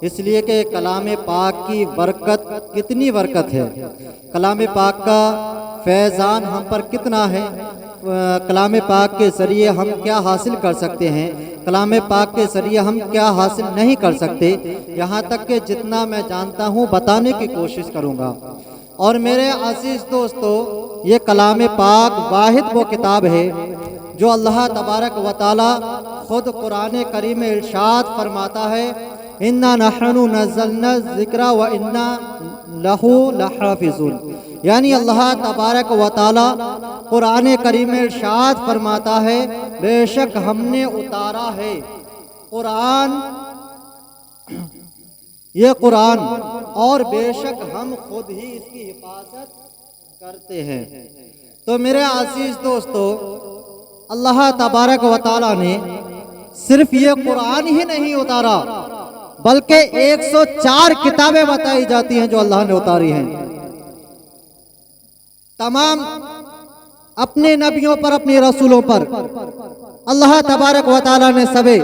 اس لیے کہ کلام پاک کی برکت کتنی برکت ہے، کلام پاک کا فیضان ہم پر کتنا ہے، کلام پاک کے ذریعے ہم کیا حاصل کر سکتے ہیں، کلام پاک کے ذریعے ہم کیا حاصل نہیں کر سکتے، یہاں تک کہ جتنا میں جانتا ہوں بتانے کی کوشش کروں گا۔ اور میرے عزیز دوستو، یہ کلام پاک واحد وہ کتاب ہے جو اللہ تبارک و تعالی خود قرآن کریم میں ارشاد فرماتا ہے، اِنَّا نَحْنُ نَزَّلْنَا الذِّكْرَ وَإِنَّا لَهُ لَحَافِظُونَ، یعنی اللہ تبارک و تعالی قرآن کریم میں ارشاد فرماتا ہے، بے شک ہم نے اتارا ہے قرآن، یہ قرآن، اور بے شک ہم خود ہی اس کی حفاظت کرتے ہیں۔ تو میرے عزیز دوستو، اللہ تبارک و تعالی نے صرف یہ قرآن ہی نہیں اتارا، بلکہ 104 کتابیں بتائی جاتی ہیں جو اللہ نے اتاری ہیں۔ تمام اپنے نبیوں پر، اپنے رسولوں پر اللہ تبارک و تعالی نے سبے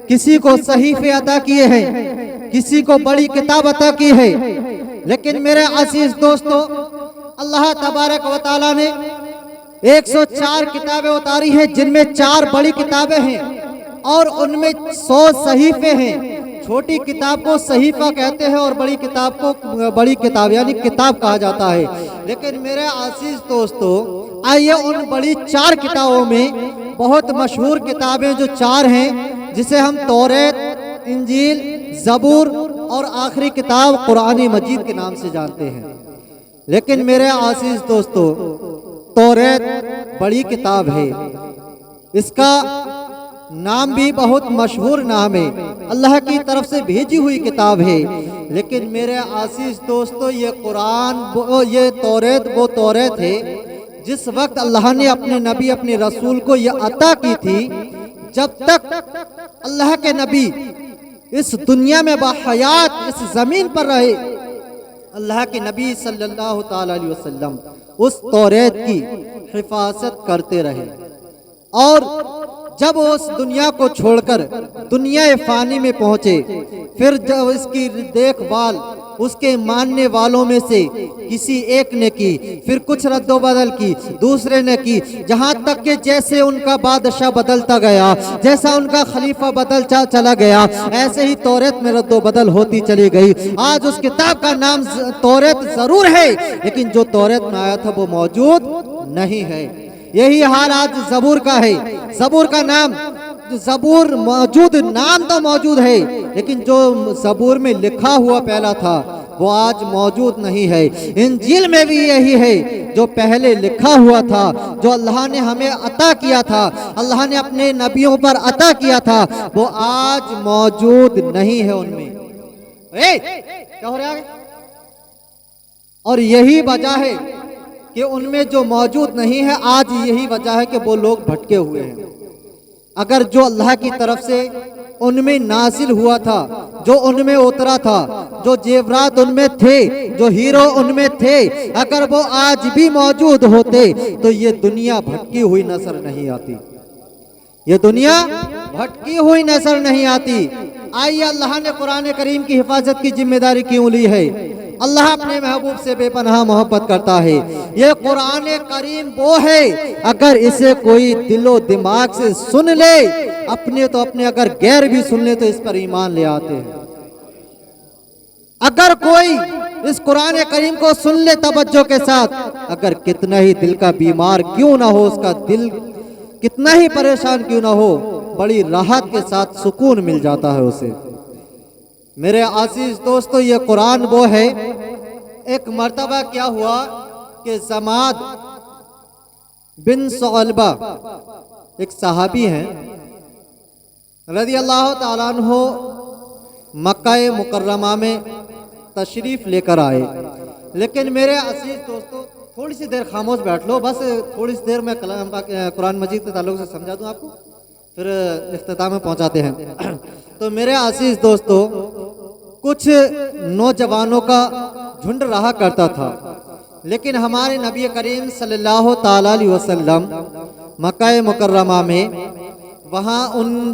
کسی کو صحیفے عطا کیے ہیں، کسی کو بڑی کتاب عطا کی ہے، لیکن میرے عزیز دوستو، اللہ تبارک و تعالی نے 104 کتابیں اتاری ہیں، جن میں 4 بڑی کتابیں ہیں اور ان میں 100 صحیفے ہیں۔ چھوٹی کتاب کو صحیفہ کہتے ہیں اور بڑی کتاب کو بڑی کتاب یعنی کتاب کہا جاتا ہے۔ لیکن میرے عزیز دوستو، آئیے ان بڑی 4 کتابوں میں بہت مشہور کتابیں جو 4 ہیں، جسے ہم توریت، انجیل، زبور اور آخری کتاب قرآن مجید کے نام سے جانتے ہیں۔ لیکن میرے عزیز دوستو، توریت بڑی کتاب ہے، اس کا نام بھی بہت مشہور نام ہے، اللہ کی طرف سے بھیجی ہوئی کتاب ہے۔ لیکن میرے عزیز دوستو، یہ توریت وہ توریت ہے جس وقت اللہ نے اپنے نبی، اپنے رسول کو یہ عطا کی تھی، جب تک اللہ کے نبی اس دنیا میں باحیات اس زمین پر رہے، اللہ کے نبی صلی اللہ تعالی علیہ وسلم اس توریت کی حفاظت کرتے رہے، اور جب وہ اس دنیا کو چھوڑ کر دنیا فانی میں پہنچے، پھر جب اس کی دیکھ بھال اس کے ماننے والوں میں سے کسی ایک نے کی، پھر کچھ رد و بدل کی، دوسرے نے کی، جہاں تک کہ جیسے ان کا بادشاہ بدلتا گیا، جیسا ان کا خلیفہ بدلتا چلا گیا، ایسے ہی توریت میں رد و بدل ہوتی چلی گئی۔ آج اس کتاب کا نام توریت ضرور ہے، لیکن جو توریت میں آیا تھا وہ موجود نہیں ہے۔ یہی حال آج زبور کا ہے۔ زبور کا نام، زبور موجود، نام تو موجود ہے، لیکن جو زبور میں لکھا ہوا پہلا تھا وہ آج موجود نہیں ہے۔ انجیل میں بھی یہی ہے، جو پہلے لکھا ہوا تھا، جو اللہ نے ہمیں عطا کیا تھا، اللہ نے اپنے نبیوں پر عطا کیا تھا، وہ آج موجود نہیں ہے ان میں۔ کیا ہو رہا ہے؟ اور یہی وجہ ہے کہ ان میں جو موجود نہیں ہے، آج یہی وجہ ہے کہ وہ لوگ بھٹکے ہوئے ہیں۔ اگر جو اللہ کی طرف سے ان میں نازل ہوا تھا، جو ان میں اترا تھا، جو زیورات ان میں تھے، جو ہیرو ان میں تھے، اگر وہ آج بھی موجود ہوتے تو یہ دنیا بھٹکی ہوئی نظر نہیں آتی، یہ دنیا بھٹکی ہوئی نظر نہیں آتی۔ آئیے، اللہ نے قرآن کریم کی حفاظت کی ذمہ داری کیوں لی ہے؟ اللہ اپنے محبوب سے بے پناہ محبت کرتا ہے۔ یہ قرآن کریم وہ ہے، اگر اسے کوئی دل و دماغ سے سن لے، اپنے تو اپنے، اگر غیر بھی سن لے تو اس پر ایمان لے آتے ہیں۔ اگر کوئی اس قرآن کریم کو سن لے توجہ کے ساتھ، اگر کتنا ہی دل کا بیمار کیوں نہ ہو، اس کا دل کتنا ہی پریشان کیوں نہ ہو، بڑی راحت کے ساتھ سکون مل جاتا ہے اسے۔ میرے عزیز دوستو، یہ قرآن وہ ہے، ایک مرتبہ کیا ہوا کہ زماد بن ثعلبہ ایک صحابی ہیں رضی اللہ تعالیٰ عنہ، مکہ مکرمہ میں تشریف لے کر آئے۔ لیکن میرے عزیز دوستو، تھوڑی سی دیر خاموش بیٹھ لو، بس تھوڑی سی دیر میں قرآن مجید کے تعلق سے سمجھا دوں آپ کو، پھر اختتام میں پہنچاتے ہیں۔ تو میرے عزیز دوستو، کچھ نوجوانوں کا جھنڈ رہا کرتا تھا، لیکن ہمارے نبی کریم صلی اللہ تعالی علیہ وسلم مکہ مکرمہ میں وہاں ان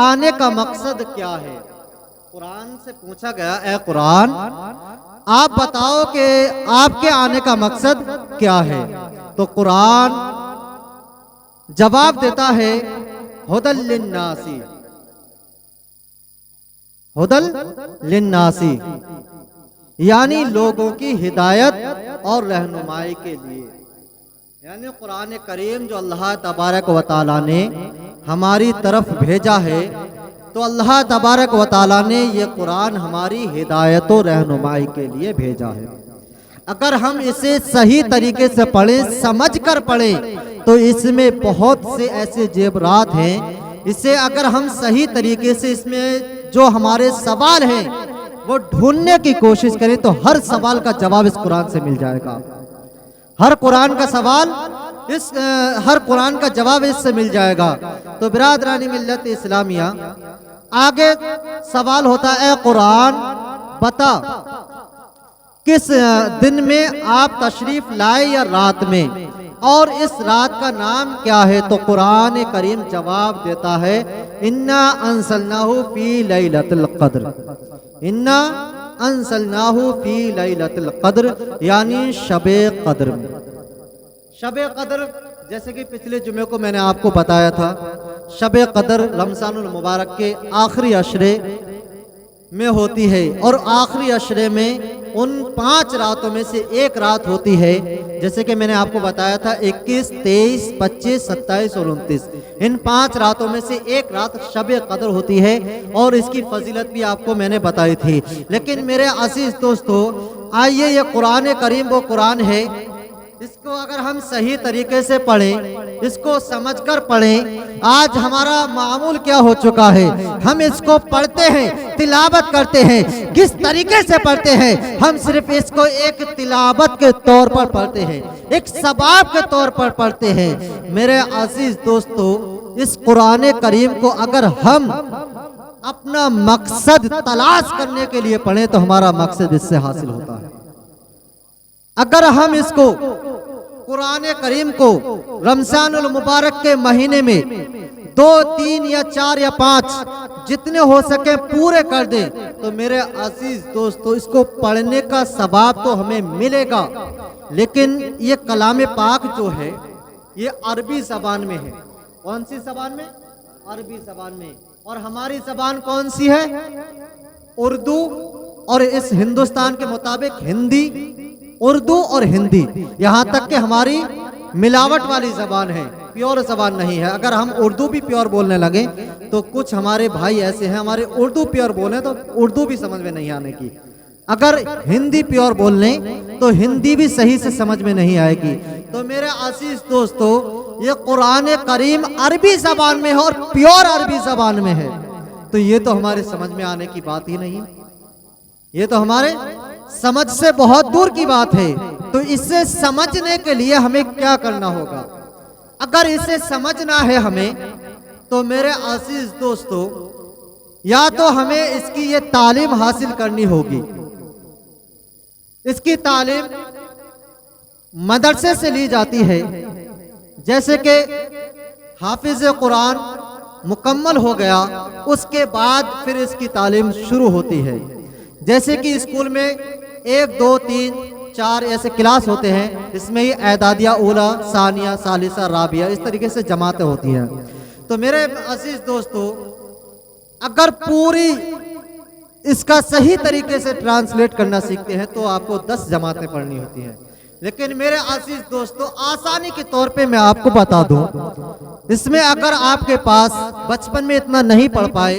آنے کا مقصد کیا ہے؟ قرآن سے پوچھا گیا اے قرآن آپ بتاؤ کہ آپ کے آنے کا مقصد کیا ہے؟ تو قرآن جواب دیتا ہے ہدی للناس، ہدی للناس، یعنی لوگوں کی ہدایت اور رہنمائی کے لیے۔ یعنی قرآن کریم جو اللہ تبارک و تعالیٰ نے ہماری طرف بھیجا ہے، تو اللہ تبارک و تعالیٰ نے یہ قرآن ہماری ہدایت و رہنمائی کے لیے بھیجا ہے۔ اگر ہم اسے صحیح طریقے سے پڑھیں، سمجھ کر پڑھیں، تو اس میں بہت سے ایسے جبرات ہیں۔ اسے اگر ہم صحیح طریقے سے اس میں جو ہمارے سوال ہیں وہ ڈھونڈنے کی کوشش کریں تو ہر سوال کا جواب اس قرآن سے مل جائے گا۔ ہر قرآن کا سوال ہر قرآن کا جواب اس سے مل جائے گا۔ تو برادران ملت اسلامیہ، آگے سوال ہوتا ہے اے قرآن بتا کس دن میں آپ تشریف لائے یا رات میں، اور اس رات کا نام کیا ہے؟ تو قرآن کریم جواب دیتا ہے انا انزلناہ فی لیلۃ القدر، انا انزلناہ فی لیلۃ القدر، یعنی شب قدر میں۔ شب قدر جیسے کہ پچھلے جمعے کو میں نے آپ کو بتایا تھا، شب قدر رمضان المبارک کے آخری عشرے میں ہوتی ہے، اور آخری عشرے میں ان 5 راتوں میں سے ایک رات ہوتی ہے، جیسے کہ میں نے آپ کو بتایا تھا 21، 23، 25، 27 اور 29، ان 5 راتوں میں سے ایک رات شب قدر ہوتی ہے، اور اس کی فضیلت بھی آپ کو میں نے بتائی تھی۔ لیکن میرے عزیز دوستو، آئیے یہ قرآن کریم وہ قرآن ہے، اس کو اگر ہم صحیح طریقے سے پڑھیں، اس کو سمجھ کر پڑھیں۔ آج ہمارا معمول کیا ہو چکا ہے؟ ہم اس کو پڑھتے ہیں، تلاوت کرتے ہیں۔ کس طریقے سے پڑھتے ہیں؟ ہم صرف اس کو ایک تلاوت کے طور پر پڑھتے ہیں، ایک ثواب کے طور پر پڑھتے ہیں۔ میرے عزیز دوستو، اس قرآن کریم کو اگر ہم اپنا مقصد تلاش کرنے کے لیے پڑھیں تو ہمارا مقصد اس سے حاصل ہوتا ہے۔ اگر ہم اس کو قرآن کریم کو رمضان المبارک کے مہینے میں 2، 3 یا 4 یا 5 جتنے ہو سکے پورے کر دیں تو میرے عزیز دوستو اس کو پڑھنے کا ثواب تو ہمیں ملے گا، لیکن یہ کلام پاک جو ہے یہ عربی زبان میں ہے۔ کون سی زبان میں؟ عربی زبان میں۔ اور ہماری زبان کون سی ہے؟ اردو، اور اس ہندوستان کے مطابق ہندی، اردو اور ہندی، یہاں تک کہ ہماری ملاوٹ والی زبان ہے، پیور زبان نہیں ہے۔ اگر ہم اردو بھی پیور بولنے لگیں تو کچھ ہمارے بھائی ایسے ہیں ہمارے اردو پیور بولیں تو اردو بھی سمجھ میں نہیں آنے کی، اگر ہندی پیور بول لیں تو ہندی بھی صحیح سے سمجھ میں نہیں آئے گی۔ تو میرے عزیز دوستو، یہ قرآن کریم عربی زبان میں ہے اور پیور عربی زبان میں ہے، تو یہ تو ہمارے سمجھ میں آنے کی بات ہی نہیں، یہ تو ہمارے سمجھ سے بہت دور کی بات ہے۔ تو اسے سمجھنے کے لیے ہمیں کیا کرنا ہوگا؟ اگر اسے سمجھنا ہے ہمیں تو میرے عزیز دوستو، یا تو ہمیں اس کی یہ تعلیم حاصل کرنی ہوگی۔ اس کی تعلیم مدرسے سے لی جاتی ہے، جیسے کہ حافظ قرآن مکمل ہو گیا اس کے بعد پھر اس کی تعلیم شروع ہوتی ہے۔ جیسے کہ اسکول میں 1، 2، 3، 4 ایسے کلاس ہوتے ہیں، اس میں یہ اعدادیہ، اولا، ثانیہ، ثالثہ، رابعہ، اس طریقے سے جماعتیں ہوتی ہیں۔ تو میرے عزیز دوستو، اگر پوری اس کا صحیح طریقے سے ٹرانسلیٹ کرنا سیکھتے ہیں تو آپ کو 10 جماعتیں پڑھنی ہوتی ہیں۔ لیکن میرے عزیز دوستو، آسانی کے طور پہ میں آپ کو بتا دوں، اس میں اگر آپ کے پاس بچپن میں اتنا نہیں پڑھ پائے،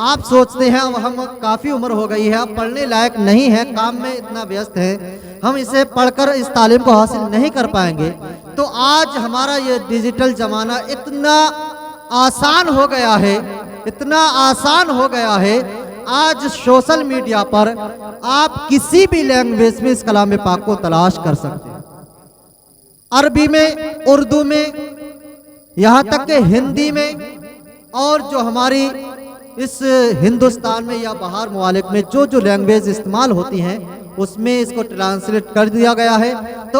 آپ سوچتے ہیں ہم کافی عمر ہو گئی ہے، اب پڑھنے لائق نہیں ہے، کام میں اتنا ویست ہے، ہم اسے پڑھ کر اس تعلیم کو حاصل نہیں کر پائیں گے، تو آج ہمارا یہ ڈیجیٹل زمانہ اتنا آسان ہو گیا ہے، اتنا آسان ہو گیا ہے، آج سوشل میڈیا پر آپ کسی بھی لینگویج میں اس کلام پاک کو تلاش کر سکتے ہیں، عربی میں، اردو میں، یہاں تک کہ ہندی میں، اور جو ہماری اس ہندوستان میں یا باہر ممالک میں جو لینگویج استعمال ہوتی ہیں اس میں اس کو ٹرانسلیٹ کر دیا گیا ہے۔ تو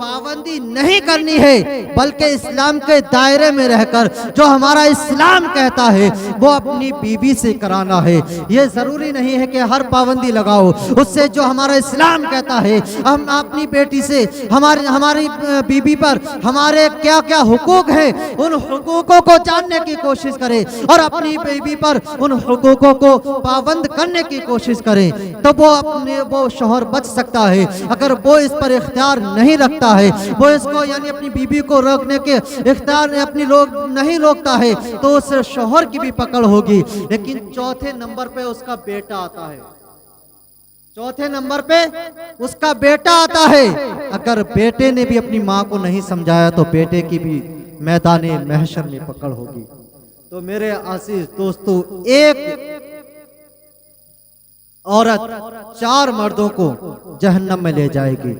پابندی نہیں کرنی ہے، بلکہ اسلام کے دائرے میں رہ کر جو ہمارا اسلام کہتا ہے وہ اپنی بیوی سے کرانا ہے۔ یہ ضروری نہیں ہے کہ ہر پابندی لگاؤ، اس سے جو ہمارا اسلام کہتا ہے ہم اپنی بیٹی سے، ہماری بیوی پر ہمارے کیا کیا حقوق ہیں ان حقوقوں کو جاننے کی کوشش کریں اور اپنی بیوی پر ان حقوقوں کو پابند کرنے کی کوشش کریں، تو وہ شوہر بچ سکتا ہے۔ اگر وہ اس پر اختیار نہیں رکھتا ہے، وہ اس کو یعنی اپنی بیوی کو روکنے کے اختیار اپنی نہیں روکتا ہے، تو اس شوہر کی بھی پکڑ ہوگی۔ لیکن چوتھے نمبر پہ اس کا بیٹا آتا ہے، چوتھے نمبر پہ اس کا بیٹا آتا ہے۔ اگر بیٹے نے بھی اپنی ماں کو نہیں سمجھایا تو بیٹے کی بھی میدان محشر میں پکڑ ہوگی۔ تو میرے عزیز دوستو، ایک عورت 4 مردوں کو جہنم میں لے جائے گی،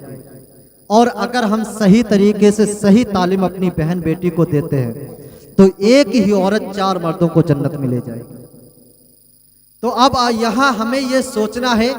اور اگر ہم صحیح طریقے سے صحیح تعلیم اپنی بہن بیٹی کو دیتے ہیں تو ایک ہی عورت 4 مردوں کو جنت میں لے جائے گی۔ تو اب یہاں ہمیں یہ سوچنا ہے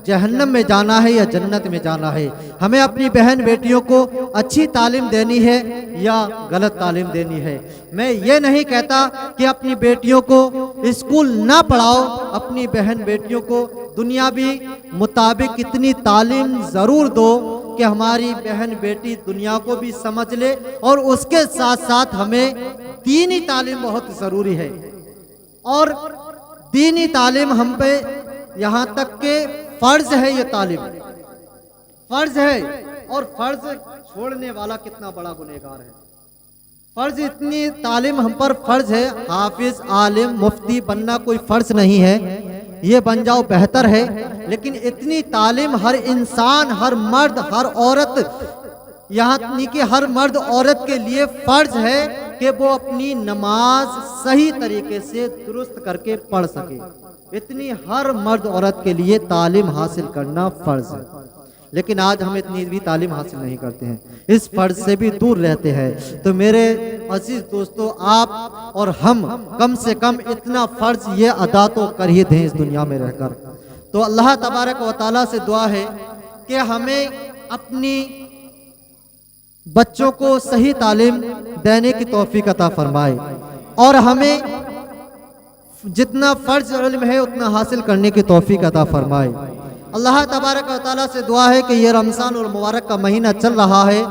جہنم میں جانا ہے یا جنت میں جانا ہے۔ ہمیں اپنی بہن بیٹیوں کو اچھی تعلیم دینی ہے یا غلط تعلیم دینی ہے۔ میں یہ نہیں کہتا کہ اپنی بیٹیوں کو اسکول نہ پڑھاؤ، اپنی بہن بیٹیوں کو دنیاوی مطابق اتنی تعلیم ضرور دو کہ ہماری بہن بیٹی دنیا کو بھی سمجھ لے، اور اس کے ساتھ ساتھ ہمیں دینی تعلیم بہت ضروری ہے۔ اور دینی تعلیم ہم پہ یہاں تک کہ فرض ہے، یہ تعلیم فرض ہے، اور فرض چھوڑنے والا کتنا بڑا گنہگار ہے۔ فرض اتنی تعلیم ہم پر فرض ہے، حافظ، عالم، مفتی بننا کوئی فرض نہیں ہے، یہ بن جاؤ بہتر ہے، لیکن اتنی تعلیم ہر انسان، ہر مرد، ہر عورت، یہاں تک کہ ہر مرد عورت کے لیے فرض ہے کہ وہ اپنی نماز صحیح طریقے سے درست کر کے پڑھ سکے۔ اتنی ہر مرد عورت کے لیے تعلیم حاصل کرنا فرض ہے، لیکن آج ہم اتنی بھی تعلیم حاصل نہیں کرتے ہیں، اس فرض سے بھی دور رہتے ہیں۔ تو میرے عزیز دوستو، آپ اور ہم کم سے کم اتنا فرض یہ ادا تو کر ہی دیں اس دنیا میں رہ کر۔ تو اللہ تبارک و تعالیٰ سے دعا ہے کہ ہمیں اپنی بچوں کو صحیح تعلیم دینے کی توفیق عطا فرمائے، اور ہمیں جتنا فرض علم ہے اتنا حاصل کرنے کی توفیق عطا فرمائے۔ اللہ تبارک و تعالیٰ سے دعا ہے کہ یہ رمضان المبارک کا مہینہ چل رہا ہے،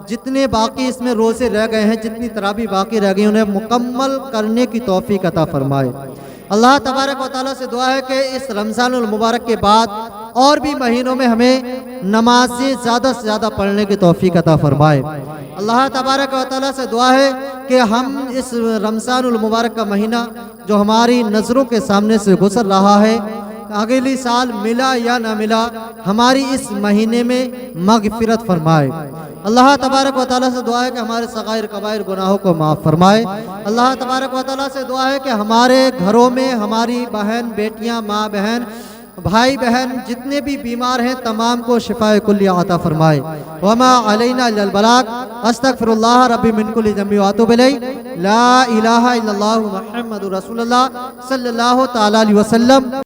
جتنے باقی اس میں روزے رہ گئے ہیں، جتنی تراویح باقی رہ گئی انہیں مکمل کرنے کی توفیق عطا فرمائے۔ اللہ تبارک و تعالیٰ سے دعا ہے کہ اس رمضان المبارک کے بعد اور بھی مہینوں میں ہمیں نمازیں زیادہ سے زیادہ پڑھنے کی توفیق عطا فرمائے۔ اللہ تبارک و تعالیٰ سے دعا ہے کہ ہم اس رمضان المبارک کا مہینہ جو ہماری نظروں کے سامنے سے گزر رہا ہے، اگلی سال ملا یا نہ ملا، ہماری اس مہینے میں مغفرت فرمائے۔ اللہ تبارک و تعالیٰ سے دعا ہے کہ ہمارے صغائر کبائر گناہوں کو معاف فرمائے۔ اللہ تبارک و تعالیٰ سے دعا ہے کہ ہمارے گھروں میں ہماری بہن بیٹیاں، ماں بہن، بھائی بہن جتنے بھی بیمار ہیں تمام کو شفاء کلیہ عطا فرمائے۔ وما علینا الا البلاغ، استغفر اللہ ربی من کل ذنب واتوب الیہ، لا الہ الا اللہ محمد رسول اللہ صلی اللہ تعالی علیہ وسلم۔